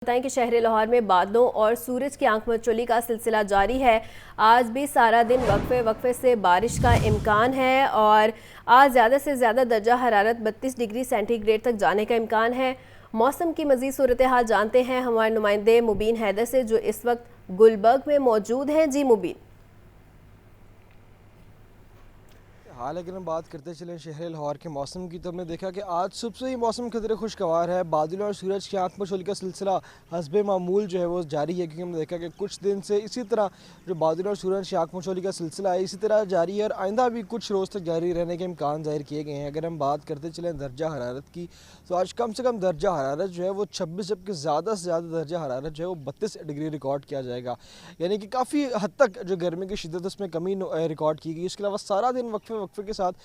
بتائیں کہ شہر لاہور میں بادلوں اور سورج کی آنکھ مچولی کا سلسلہ جاری ہے۔ آج بھی سارا دن وقفے سے بارش کا امکان ہے اور آج زیادہ سے زیادہ درجہ حرارت 32 ڈگری سینٹی گریڈ تک جانے کا امکان ہے۔ موسم کی مزید صورتحال جانتے ہیں ہمارے نمائندے مبین حیدر سے، جو اس وقت گلبرگ میں موجود ہیں۔ جی مبین۔ حال اگر ہم بات کرتے چلیں شہر لاہور کے موسم کی، تو ہم نے دیکھا کہ آج صبح سے ہی موسم قدرے خوشگوار ہے۔ بادلوں اور سورج کی آنکھ مچولی کا سلسلہ حسب معمول جو ہے وہ جاری ہے، کیونکہ ہم نے دیکھا کہ کچھ دن سے اسی طرح جو بادلوں اور سورج کی آنکھ مچولی کا سلسلہ ہے اسی طرح جاری ہے، اور آئندہ بھی کچھ روز تک جاری رہنے کے امکان ظاہر کیے گئے ہیں۔ اگر ہم بات کرتے چلیں درجہ حرارت کی، تو آج کم سے کم درجہ حرارت جو ہے وہ 26، جبکہ زیادہ سے زیادہ درجہ حرارت جو ہے وہ 32 ڈگری ریکارڈ کیا جائے گا، یعنی کہ کافی حد تک جو گرمی کی شدت اس میں کمی ریکارڈ کی گئی۔ اس کے علاوہ سارا دن وقفے کے ساتھ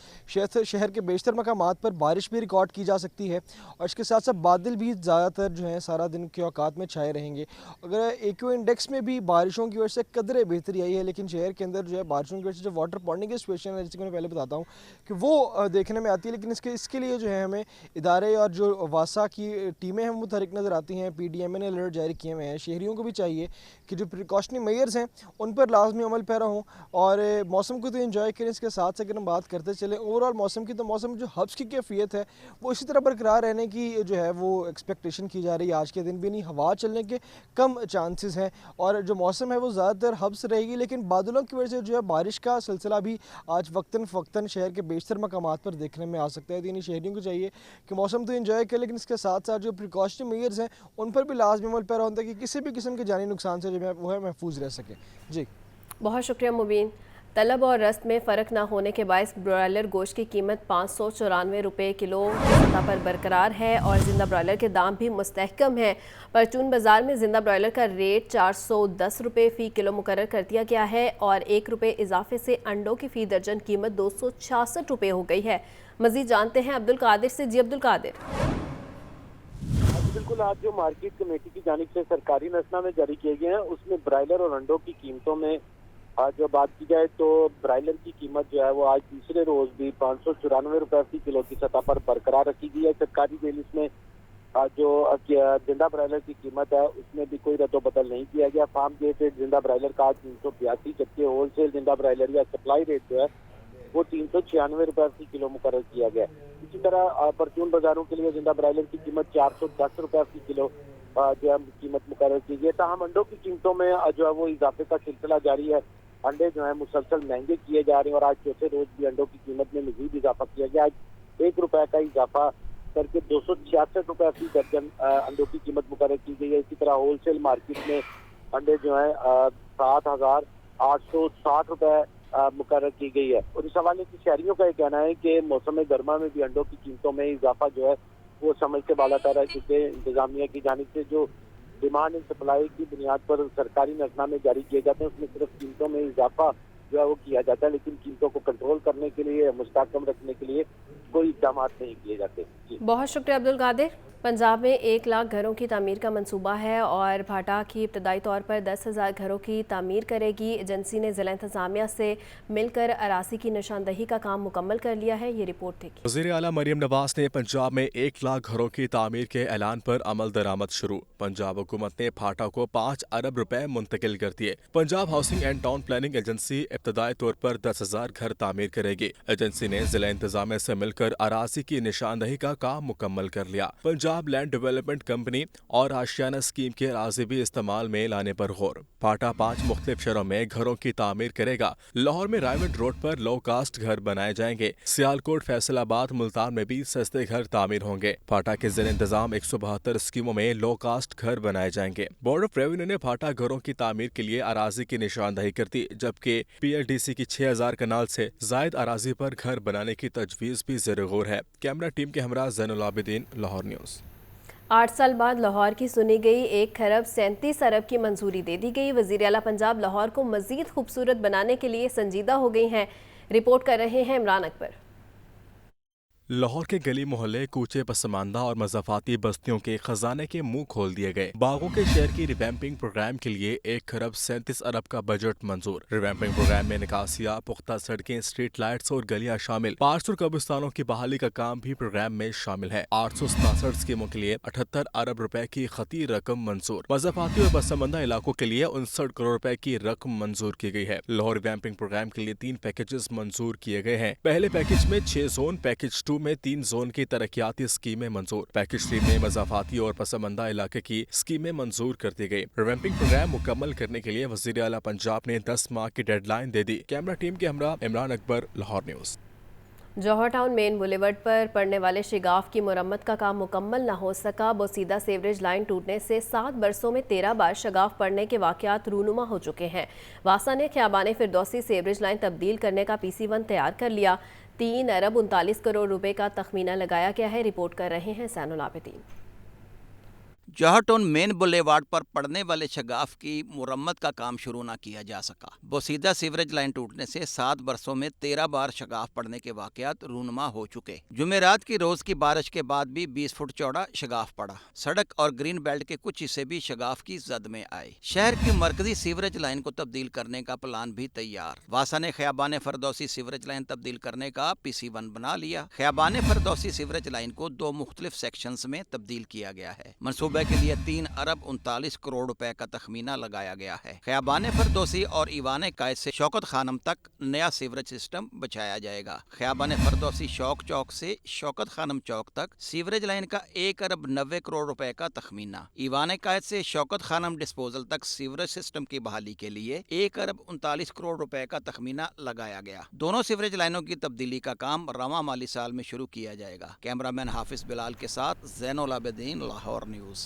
شہر کے بیشتر مقامات پر بارش بھی ریکارڈ کی جا سکتی ہے، اور اس کے ساتھ ساتھ بادل بھی زیادہ تر جو ہیں سارا دن کے اوقات میں چھائے رہیں گے۔ اگر ایکیو انڈیکس میں بھی بارشوں کی وجہ سے قدرے بہتری آئی ہے، لیکن شہر کے اندر جو ہے بارشوں کی وجہ سے جو واٹر پونڈنگ کی سچویشن ہے، جس کو میں پہلے بتاتا ہوں کہ وہ دیکھنے میں آتی ہے، لیکن اس کے لیے جو ہے ہمیں ادارے اور جو واسا کی ٹیمیں ہیں متحرک نظر آتی ہیں۔ پی ڈی ایم نے الرٹ جاری کیے ہوئے ہیں۔ شہریوں کو بھی چاہیے کہ جو پریکاشنری میئرز ہیں ان پر لازمی عمل پیرا ہوں اور موسم کو تو انجوائے کریں۔ اس کے ساتھ اگر ہم بات کرتے چلیں اوور آل موسم کی، تو موسم جو ہبس کی کیفیت ہے وہ اسی طرح برقرار رہنے کی جو ہے وہ ایکسپیکٹیشن کی جا رہی ہے۔ آج کے دن بھی نہیں، ہوا چلنے کے کم چانسز ہیں، اور جو موسم ہے وہ زیادہ تر ہبس رہے گی، لیکن بادلوں کی وجہ سے جو ہے بارش کا سلسلہ بھی آج وقتاً فوقتاً شہر کے بیشتر مقامات پر دیکھنے میں آ سکتا ہے۔ یعنی شہریوں کو چاہیے کہ موسم تو انجوائے کریں، لیکن اس کے ساتھ ساتھ جو پریکاشنری میئرز ہیں ان پر بھی لازمی عمل پیرا ہوتا ہے کہ کسی بھی قسم کے جانی نقصان سے جو ہے وہ محفوظ رہ سکے۔ جی بہت شکریہ مبین۔ طلب اور رست میں فرق نہ ہونے کے باعث برائلر گوشت کی قیمت 594 روپے کلو کی سطح پر برقرار ہے اور زندہ برائلر کے دام بھی مستحکم ہیں۔ پرچون بازار میں زندہ برائلر کا ریٹ 410 روپے فی کلو مقرر کر دیا گیا ہے اور 1 روپے اضافے سے انڈوں کی فی درجن قیمت 266 روپے ہو گئی ہے۔ مزید جانتے ہیں عبدالقادر سے۔ جی عبدالقادر۔ بالکل، آج جو مارکیٹ کمیٹی کی جانب سے سرکاری نسخہ میں جاری کیے گئے ہیں اس میں برائلر اور انڈوں کی قیمتوں میں جو بات کی جائے تو برائلر کی قیمت جو ہے وہ آج تیسرے روز بھی 594 روپے فی کلو کی سطح پر برقرار رکھی گئی ہے۔ سرکاری ریلیز میں جو زندہ برائلر کی قیمت ہے اس میں بھی کوئی رد و بدل نہیں کیا گیا۔ فارم گیٹ ریٹ زندہ برائلر کا آج 382، جبکہ ہول سیل زندہ برائلر یا سپلائی ریٹ جو ہے وہ 396 روپے فی کلو مقرر کیا گیا۔ اسی طرح پرچون بازاروں کے لیے زندہ برائلر کی قیمت 410 روپے فی کلو جو ہے قیمت مقرر کی گئی ہے۔ تاہم انڈوں کی قیمتوں میں جو ہے وہ اضافے کا سلسلہ جاری ہے۔ انڈے جو ہیں مسلسل مہنگے کیے جا رہے ہیں اور آج چوتھے روز بھی انڈوں کی قیمت میں مزید اضافہ کیا گیا۔ آج 1 روپے کا اضافہ کر کے 266 روپے فی درجن انڈوں کی قیمت مقرر کی گئی ہے۔ اسی طرح ہول سیل مارکیٹ میں انڈے جو ہیں 7,860 روپے مقرر کی گئی ہے۔ اور اس حوالے سے شہریوں کا یہ کہنا ہے کہ موسم گرما میں بھی انڈوں کی قیمتوں میں اضافہ جو ہے وہ سمجھ سے بالا تر ہے، کیونکہ انتظامیہ کی جانب سے جو ڈیمانڈ اینڈ سپلائی کی بنیاد پر سرکاری نظام میں جاری کیے جاتے ہیں اس میں صرف قیمتوں میں اضافہ جو ہے وہ کیا جاتا ہے، لیکن قیمتوں کو کنٹرول کرنے کے لیے، مستحکم رکھنے کے لیے کوئی اقدامات نہیں کیے جاتے۔ بہت شکریہ عبدالقادر۔ پنجاب میں 1 لاکھ گھروں کی تعمیر کا منصوبہ ہے اور بھاٹا کی ابتدائی طور پر 10,000 گھروں کی تعمیر کرے گی۔ ایجنسی نے ضلع انتظامیہ سے مل کر اراضی کی نشاندہی کا کام مکمل کر لیا ہے۔ یہ رپورٹ دیکھیں۔ وزیر اعلیٰ مریم نواز نے پنجاب میں 1 لاکھ گھروں کی تعمیر کے اعلان پر عمل درآمد شروع۔ پنجاب حکومت نے بھاٹا کو 5 ارب روپے منتقل کر دیے۔ Punjab housing and town planning agency ابتدائی طور پر 10,000 گھر تعمیر کرے گی۔ ایجنسی نے ضلع انتظامیہ سے مل کر اراضی کی نشاندہی کا کام مکمل کر لیا۔ پنجاب لینڈ ڈیولپمنٹ کمپنی اور آشیانہ اسکیم کے اراضی بھی استعمال میں لانے پر غور۔ بھاٹا 5 مختلف شہروں میں گھروں کی تعمیر کرے گا۔ لاہور میں رائیوڈ روڈ پر لو کاسٹ گھر بنائے جائیں گے۔ سیالکوٹ، فیصل آباد، ملتان میں بھی سستے گھر تعمیر ہوں گے۔ بھاٹا کے زیر انتظام 172 اسکیموں میں لو کاسٹ گھر بنائے جائیں گے۔ بورڈ آف ریونیو نے بھاٹا گھروں کی تعمیر کے لیے اراضی کی نشاندہی کر دی، جبکہ پی ایل ڈی سی کی 6,000 کنال سے زائد اراضی پر گھر بنانے کی تجویز بھی زیر غور ہے۔ کیمرہ ٹیم کے ہمراہ زین العابدین، لاہور نیوز۔ 8 سال بعد لاہور کی سنی گئی 1,37 ارب کی منظوری دے دی گئی۔ وزیر اعلیٰ پنجاب لاہور کو مزید خوبصورت بنانے کے لیے سنجیدہ ہو گئی ہیں۔ رپورٹ کر رہے ہیں عمران اکبر۔ लाहौर के गली मोहल्ले, कूचे, पसमानदा और मज़ाफ़ाती बस्तियों के खजाने के मुंह खोल दिए गए। बागों के शहर की रिवैम्पिंग प्रोग्राम के लिए 1,37 अरब का बजट मंजूर। रिवैम्पिंग प्रोग्राम में निकासिया, पुख्ता सड़कें, स्ट्रीट लाइट्स और गलियां शामिल। 500 कब्रिस्तानों की बहाली का काम भी प्रोग्राम में शामिल है। 867 स्कीमों के लिए 78 अरब रुपए की खती रकम मंजूर। मज़ाफ़ाती और पसमानदा इलाकों के लिए 59 करोड़ रुपए की रकम मंजूर की गई है। लाहौर रिवैम्पिंग प्रोग्राम के लिए 3 पैकेजेस मंजूर किए गए हैं। पहले पैकेज में 6 जोन, पैकेज 2 में 3 जोन की तरक्याती स्कीमें मंजूर। पैकेज 3 में मज़ाफ़ाती और पसमानदा इलाके की स्कीमें मंजूर कर दी गई। रिवैम्पिंग प्रोग्राम मुकम्मल करने के लिए वज़ीर आला पंजाब ने 10 माह की डेडलाइन दे दी। कैमरा टीम के हमरा इमरान अकबर, लाहौर न्यूज़। जौहर टाउन मेन बुलेवर्ड पर पड़ने वाले शिगाफ की मुरम्मत का काम मुकम्मल न हो सका। बोसीदा सीवरेज लाइन टूटने से 7 बरसों में 13 बार शगाफ पड़ने के वाक़यात रूनुमा हो चुके हैं। वासा ने ख़ियाबान फिरदौसी सीवरेज लाइन तब्दील करने का PC1 तैयार कर लिया। 3 अरब 39 करोड़ रुपए का तखमीना लगाया गया है। रिपोर्ट कर रहे हैं सैनुल आबिदीन। जौहर टाउन मेन बुलेवार्ड पर पड़ने वाले शगाफ की मुरम्मत का काम शुरू न किया जा सका। बोसीदा सीवरेज लाइन टूटने से 7 बरसों में 13 बार शगाफ पड़ने के वाकयात रूनुमा हो चुके। जुमेरात की रोज की बारिश के बाद भी 20 फुट चौड़ा शगाफ पड़ा। सड़क और ग्रीन बेल्ट के कुछ हिस्से भी शगाफ की जद में आए। शहर की मरकजी सीवरेज लाइन को तब्दील करने का प्लान भी तैयार। वासा ने ख़ियाबान फिरदौसी सीवरेज लाइन तब्दील करने का PC1 बना लिया। ख़ियाबान फिरदौसी सीवरेज लाइन को 2 मुख्तलिफ सेक्शंस में तब्दील किया गया है। मंसूबे के लिए 3 अरब 39 करोड़ रुपए का तखमीना लगाया गया है। ख़ियाबान फिरदौसी और ईवान कायद से शौकत खानम तक नया सीवरेज सिस्टम बिछाया जाएगा। ख़ियाबान फिरदौसी शौक चौक से शौकत खानम चौक तक सीवरेज लाइन का 1 अरब 90 करोड़ रुपए का तखमीना। ईवान कायद से शौकत खानम डिस्पोजल तक सीवरेज सिस्टम की बहाली के लिए 1 अरब 39 करोड़ रुपए का तखमीना लगाया गया। दोनों सीवरेज लाइनों की तब्दीली का काम रवां माली साल में शुरू किया जाएगा। कैमरामैन हाफिज बिलाल के साथ जैनुल आबिदीन, लाहौर न्यूज़।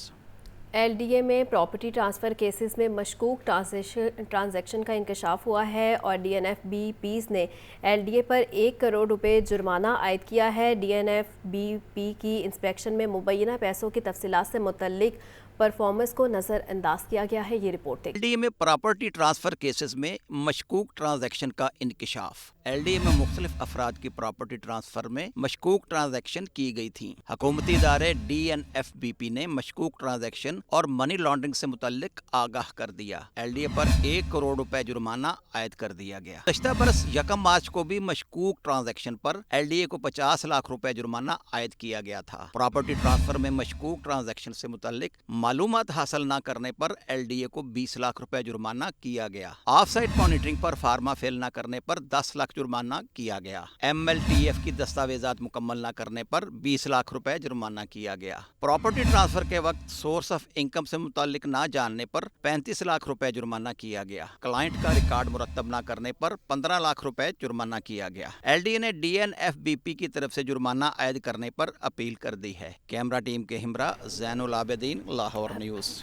LDA में प्रॉपर्टी ट्रांसफ़र केसेस में मशकूक ट्रांजैक्शन का इंकशाफ हुआ है और DNFBPs ने LDA पर 1 करोड़ रुपए जुर्माना आयद किया है। DNFBP की इंस्पेक्शन में मुबैना पैसों की तफसीलात से मुतल्लिक परफॉर्मेंस को नज़रअंदाज किया गया है। ये रिपोर्ट देखिए। LDA में प्रॉपर्टी ट्रांसफर केसेस में मशकूक ट्रांजैक्शन का इंकशाफ। LDA में मुख्तलिफ अफराद की प्रॉपर्टी ट्रांसफर में मशकूक ट्रांजैक्शन की गई थी। हुकूमती इदारे DNFBP ने मशकूक ट्रांजैक्शन और मनी लॉन्ड्रिंग से मुतल्लिक आगाह कर दिया। LDA पर 1 करोड़ रुपए जुर्माना आयद कर दिया गया। गुज़श्ता बरस 1 मार्च को भी मशकूक ट्रांजैक्शन पर LDA को 50 लाख रुपए जुर्माना आयद किया गया था। प्रॉपर्टी ट्रांसफर में मशकूक ट्रांजैक्शन से मुतल्लिक मालूमात हासिल न करने पर LDA को 20 लाख रुपए जुर्माना किया गया। ऑफ साइट मॉनिटरिंग पर फार्मा फेल न करने पर 10 लाख जुर्माना किया गया। MLTF की दस्तावेजात मुकम्मल न करने पर 20 लाख रुपए जुर्माना किया गया। प्रॉपर्टी ट्रांसफर के वक्त सोर्स ऑफ इनकम से मुताल्लिक न जानने पर 35 लाख रुपए जुर्माना किया गया। क्लाइंट का रिकॉर्ड मुरतब न करने पर 15 लाख रुपए जुर्माना किया गया। LDA ने DNFBP की तरफ से जुर्माना आयद करने पर अपील कर दी है। कैमरा टीम के हमरा जैनुल आबिदीन, लाहौर न्यूज़।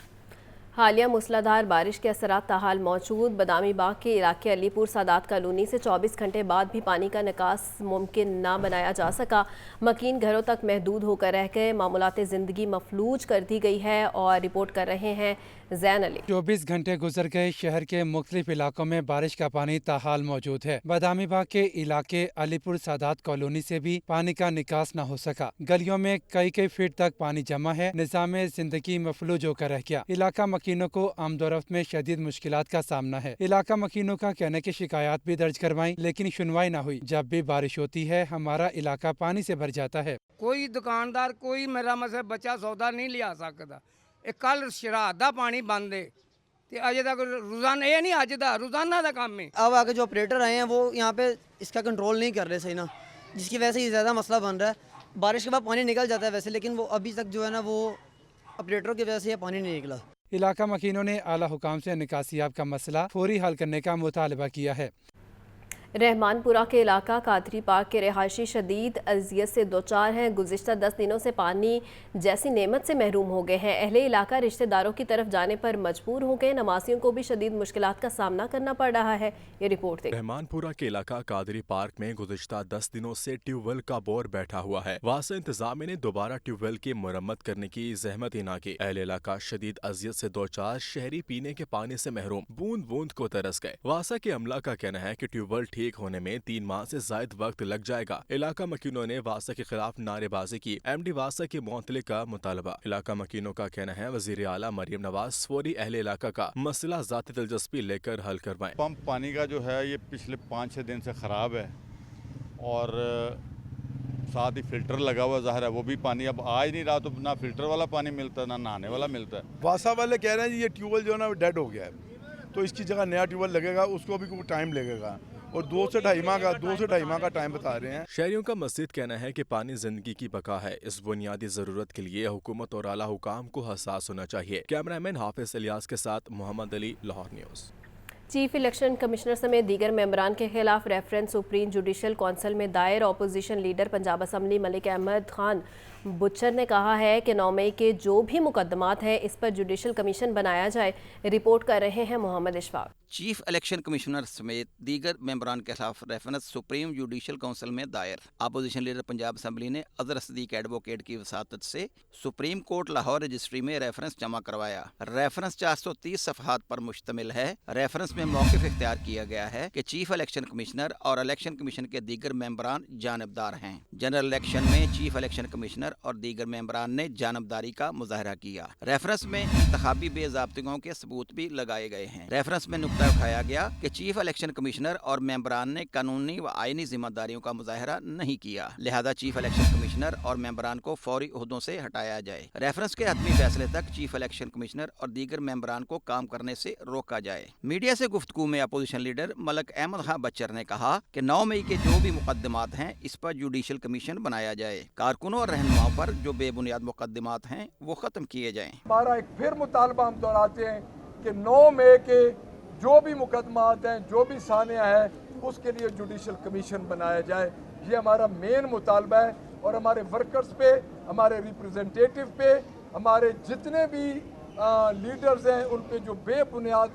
हालिया मूसलाधार बारिश के असरात ताहाल मौजूद। बदामी बाग के इलाके अलीपुर सादात कॉलोनी से 24 घंटे बाद भी पानी का निकास मुमकिन ना बनाया जा सका। मकीन घरों तक महदूद होकर रह गए। मामूलात ज़िंदगी मफलूज कर दी गई है। और रिपोर्ट कर रहे हैं जैन अली। 24 घंटे गुजर गए। शहर के मुख्तलिफ इलाकों में बारिश का पानी ताहाल मौजूद है। बदामी बाग के इलाके अलीपुर सादात कॉलोनी से भी पानी का निकास न हो सका। गलियों में कई फीट तक पानी जमा है। निज़ाम जिंदगी मफलूज होकर रह गया। इलाका मकीनों को आमदोरफ्त में शदीद मुश्किलात का सामना है। इलाका मकीनों का कहने की शिकायत भी दर्ज करवाई, लेकिन सुनवाई न हुई। जब भी बारिश होती है हमारा इलाका पानी से भर जाता है। कोई दुकानदार कोई मेरा मसे बच्चा सौदा नहीं लिया सकता। कल शराब का पानी बंद है ते अजे तक रोजाना ये नहीं अज दा रोजाना का काम है। अब आगे जो ऑपरेटर आए हैं वो यहाँ पे इसका कंट्रोल नहीं कर रहे सही ना, जिसकी वजह से ये ज़्यादा मसला बन रहा है। बारिश के बाद पानी निकल जाता है वैसे, लेकिन वो अभी तक जो है ना वो ऑपरेटरों की वजह से ये पानी नहीं निकला। इलाका मकीनों ने आला हुकाम से निकासियाब का मसला फौरी हल करने का मुतालबा किया है। रहमानपुरा के इलाका कादरी पार्क के रहायशी शदीद अजियत से दोचार हैं। गुज़िश्ता 10 दिनों से पानी जैसी नेमत से महरूम हो गए हैं। अहले इलाका रिश्तेदारों की तरफ जाने पर मजबूर हो गए। नमाजियों को भी शदीद मुश्किलात का सामना करना पड़ रहा है। ये रिपोर्ट देखिए। रहमानपुरा के इलाका कादरी पार्क में गुज़िश्ता 10 दिनों से ट्यूबवेल का बोर बैठा हुआ है। वासा इंतजामिया ने दोबारा ट्यूबवेल की मरम्मत करने की जहमत ही ना की। अहले इलाका शदीद अजियत से दोचार, शहरी पीने के पानी से महरूम, बूंद बूंद को तरस गए। वासा के अमला का कहना है कि ट्यूबवेल ठीक लीक होने में 3 माह से ज्यादा वक्त लग जाएगा। इलाका मकीनों ने वासा के खिलाफ नारेबाजी की। MD वासा की मुअत्तली का मुतालबा। इलाका मकीनों का कहना है वजीर आला मरियम नवाज फौरी अहले इलाका का मसला ज़ाती दिलचस्पी लेकर हल करवाएं। पंप पानी का जो है ये पिछले 5-6 दिन से ख़राब है और साथ ही फिल्टर लगा हुआ ज़ाहिर है वो भी पानी अब आ ही नहीं रहा, तो ना फिल्टर वाला पानी मिलता है ना नहाने वाला मिलता है। वासा वाले कह रहे हैं जी ये ट्यूबवेल जो है ना डेड हो गया है, तो इसकी जगह नया ट्यूबवेल लगेगा, उसको भी टाइम लगेगा और 2 से ढाई माह का टाइम बता रहे हैं। शहरियों का मज़ीद कहना है कि पानी जिंदगी की बका है। इस बुनियादी ज़रूरत के लिए हुकूमत और आला हुकाम को हसास होना चाहिए। कैमरामैन हाफिज इलियास के साथ Mohammad Ali, Lahore news. Chief election commissioner समेत दीगर मेंबरान के खिलाफ रेफरेंस सुप्रीम जुडिशल कौंसिल में दायर। Opposition leader Punjab assembly Malik Ahmad Khan Bhuchar ने कहा है कि 9 मई के जो भी मुकदमात हैं इस पर जुडिशल कमीशन बनाया जाए। रिपोर्ट कर रहे हैं Mohammad Ishfaq. Chief election commissioner समेत दीगर मेंबरान के खिलाफ रेफरेंस सुप्रीम जुडिशल काउंसिल में दायर। अपोजिशन लीडर पंजाब असम्बली ने अजहर सदीक एडवोकेट की वसातत से सुप्रीम कोर्ट लाहौर रजिस्ट्री में रेफरेंस जमा करवाया। रेफरेंस 430 सफ़हात पर मुश्तमिल है। रेफरेंस में मौक़िफ़ इख्तियार किया गया है कि चीफ इलेक्शन कमिश्नर और इलेक्शन कमीशन के दीगर मेंबरान जानबदार हैं। जनरल इलेक्शन में चीफ इलेक्शन कमिश्नर और दीगर मेंबरान ने जानबदारी का मुजाहरा किया। रेफरेंस में इंतखाबी बेज़ाब्तियों के सबूत भी लगाए गए हैं। रेफरेंस में नुक्ता उठाया गया कि चीफ इलेक्शन कमिश्नर और मेंबरान ने कानूनी व आईनी जिम्मेदारियों का मुजाहरा नहीं किया, लिहाजा चीफ इलेक्शन कमिश्नर और मेंबरान को फौरी ओहदों से हटाया जाए। रेफरेंस के हतमी फैसले तक चीफ इलेक्शन कमिश्नर और दीगर मेंबरान को काम करने से रोका जाए। मीडिया से गुफ्तगू में अपोजिशन लीडर मलिक अहमद खान बच्चर ने कहा कि 9 मई के जो भी मुकदमात हैं इस पर जुडिशल कमीशन बनाया जाए। कारकुनों और रहनुमाओं पर जो बेबुनियाद मुकदमात हैं वो खत्म किए जाएं। हमारा एक फिर मुतालबा हम दोहराते हैं कि 9 मई के जो भी मुकदमात हैं, जो भी सानिया है, उसके लिए जुडिशल कमीशन बनाया जाए। ये हमारा मेन मुतालबा है और हमारे वर्कर्स पे, हमारे रिप्रेजेंटेटिव पे, हमारे जितने भी लीडर्स हैं उन पे जो बेबुनियाद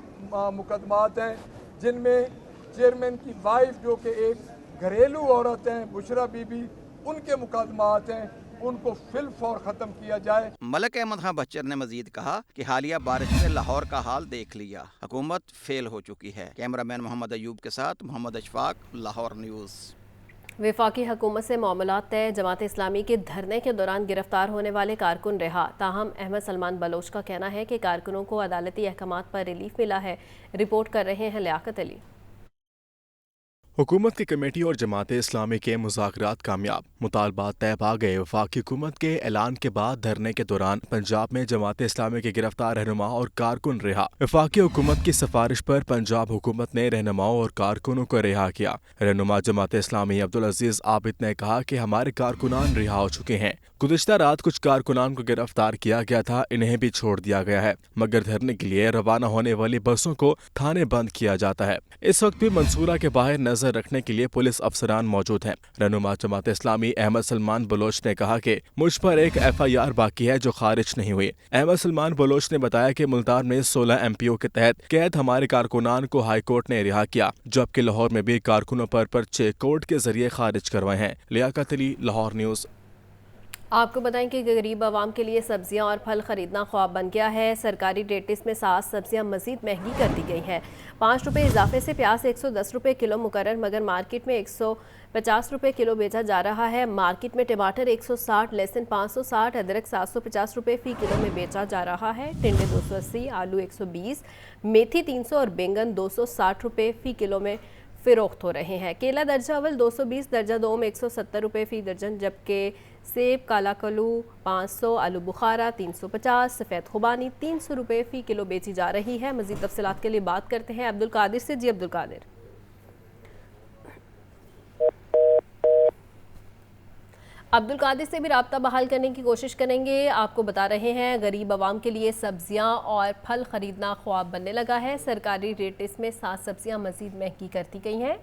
मुकदमात हैं, जिनमें चेयरमैन की वाइफ जो कि एक घरेलू औरत हैं बुशरा बीबी, उनके मुकदमात हैं, उनको फिल फौर ख़त्म किया जाए। मलिक अहमद खान बच्चर ने मजीद कहा कि हालिया बारिश में लाहौर का हाल देख लिया, हुकूमत फेल हो चुकी है। कैमरामैन मोहम्मद अयूब के साथ मोहम्मद अशफाक, लाहौर न्यूज़। वफाकी हुकूमत से मामलात तय। जमात इस्लामी के धरने के दौरान गिरफ्तार होने वाले कारकुन रहा। ताहम अहमद सलमान बलोच का कहना है कि कारकुनों को अदालती अहकामात पर रिलीफ मिला है। रिपोर्ट कर रहे हैं लियाकत अली। हुकूमत की कमेटी और जमात इस्लामी के मुज़ाकरात कामयाब, मुतालबात तय पा गए। वफाकी हुकूमत के ऐलान के बाद धरने के दौरान पंजाब में जमात इस्लामी के गिरफ्तार रहनुमा और कारकुन रिहा। वफाकी हुकूमत की सिफारिश पर पंजाब हुकूमत ने रहनुमाओं और कारकुनों को रिहा किया। रहनुमा जमात इस्लामी अब्दुल अजीज आबिद ने कहा कि हमारे कारकुनान रिहा हो चुके हैं। गुज़िश्ता रात कुछ कारकुनान को गिरफ्तार किया गया था, इन्हें भी छोड़ दिया गया है, मगर धरने के लिए रवाना होने वाली बसों को थाने बंद किया जाता है। इस वक्त भी मंसूरा के बाहर नजर रखने के लिए पुलिस अफसरान मौजूद हैं। रहनुमा जमात इस्लामी अहमद सलमान बलोच ने कहा कि मुझ पर एक FIR बाकी है जो खारिज नहीं हुई। अहमद सलमान बलोच ने बताया कि मुल्तान में 16 MPO के तहत कैद हमारे कारकुनान को हाई कोर्ट ने रिहा किया, जबकि लाहौर में भी कारकुनों पर पर्चे कोर्ट के जरिए खारिज करवाए हैं। लियाकत अली, लाहौर न्यूज़। आपको बताएं कि गरीब आवाम के लिए सब्जियां और फल खरीदना ख्वाब बन गया है। सरकारी रेटिस में साथ सब्जियां मजीद महंगी कर दी गई हैं। 5 रुपये इजाफे से प्याज 110 रुपये किलो मुकर्रर, मगर मार्केट में 150 रुपये किलो बेचा जा रहा है। मार्केट में टमाटर 160, लहसुन 560, अदरक 750 रुपये फ़ी किलो में बेचा जा रहा है। टिंडे 280, आलू 120, मेथी 300 और बैंगन 260 रुपये फ़ी किलो में फ़रोख्त हो रहे हैं। केला दर्जा अव्वल 220, दर्जा दो में 170 रुपये फ़ी दर्जन, जबकि सेब काला कलू 500, आलू बुखारा 350, सफ़ेद खुबानी 300 रुपये फ़ी किलो बेची जा रही है। मज़ीद तफसीलात के लिए बात करते हैं अब्दुल कादिर से। जी अब्दुल कादिर, अब्दुल कादिर से भी राब्ता बहाल करने की कोशिश करेंगे। आपको बता रहे हैं गरीब आवाम के लिए सब्जियां और फल ख़रीदना ख्वाब बनने लगा है। सरकारी रेटिस में 7 सब्जियां मज़ीद महंगी कर दी गई हैं।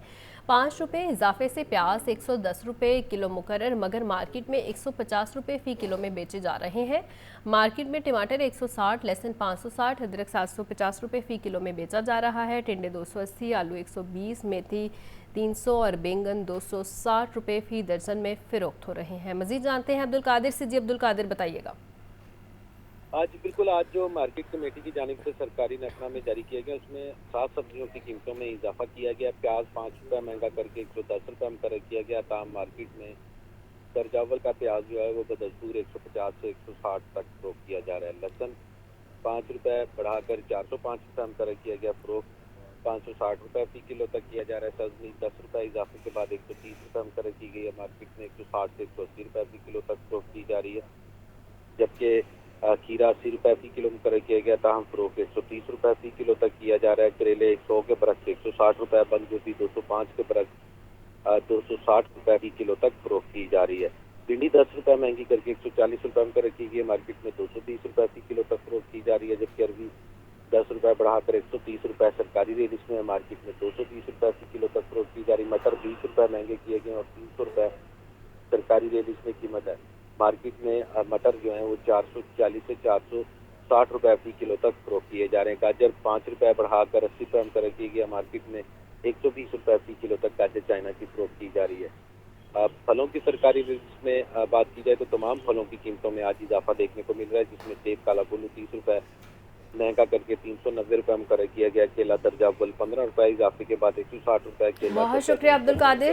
5 रुपये इजाफे से प्याज 110 रुपये किलो मुकर्रर, मगर मार्केट में 150 रुपये फ़ी किलो में बेचे जा रहे हैं। मार्केट में टमाटर 160, लहसुन 560, अदरक 750 रुपये फ़ी किलो में बेचा जा रहा है। टिंडे 280, आलू 120, मेथी 300 और बैंगन 260 रुपये फ़ी दर्जन में फ़रोख्त हो रहे हैं। मज़ीद जानते हैं अब्दुल कादिर से। जी अब्दुल कादिर, बताइएगा। آج بالکل آج جو مارکیٹ کمیٹی کی جانب سے سرکاری نقطہ میں جاری کیا گیا اس میں 7 سبزیوں کی قیمتوں میں اضافہ کیا گیا. پیاز 5 روپے مہنگا کر کے 110 روپے مقرر کیا گیا. تاہم مارکیٹ میں درجہ اول کا پیاز جو ہے وہ بدستور 150 سے 160 تک فروخت کیا جا رہا ہے. لہسن 5 روپے بڑھا کر 405 روپے مقرر کیا گیا. فروخت 560 روپے فی کلو تک کیا جا رہا ہے. سبزی 10 روپے اضافے کے بعد 130 روپے مقرر کی گئی ہے. مارکیٹ میں 160 سے 180 روپے فی کلو تک فروخت کی جا رہی ہے. جبکہ کھیرا 80 روپے فی کلو مقرر کیا گیا. تاہم فروخت 130 روپے فی کلو تک کیا جا رہا ہے. کریلے 100 کے برعکس 160 روپے, بند گوبھی 205 کے برعکس 260 روپے فی کلو تک فروخت کی جا رہی ہے. بھنڈی 10 روپے مہنگی کر کے 140 روپے مقرر کی گئی ہے. مارکیٹ میں 230 روپے فی کلو تک فروخت کی جا رہی ہے. جبکہ عربی 10 روپے بڑھا کر 130 روپے سرکاری ریٹ اس میں, مارکیٹ میں 230 روپے فی کلو تک فروخت کی جا رہی ہے. مٹر 20 روپے مہنگے کیے گئے اور 300 روپے سرکاری ریٹ اس میں قیمت ہے. مارکیٹ میں مٹر جو ہیں وہ 440 سے 460 روپے فی کلو تک فروخت کیے جا رہے ہیں. گاجر 5 روپے بڑھا کر 80 روپے مقرر کی گئی ہے. مارکیٹ میں 120 روپے فی کلو تک گاجر چائنا کی فروخت کی جا رہی ہے. پھلوں کی سرکاری ریٹ میں بات کی جائے تو تمام پھلوں کی قیمتوں میں آج اضافہ دیکھنے کو مل رہا ہے, جس میں سیب کالا کلو 30 روپے مہنگا کر کے 390 روپے مقرر کیا گیا. کیلا درجہ اول 15 روپے اضافے کے بعد 160 روپے. بہت شکریہ عبد القادر.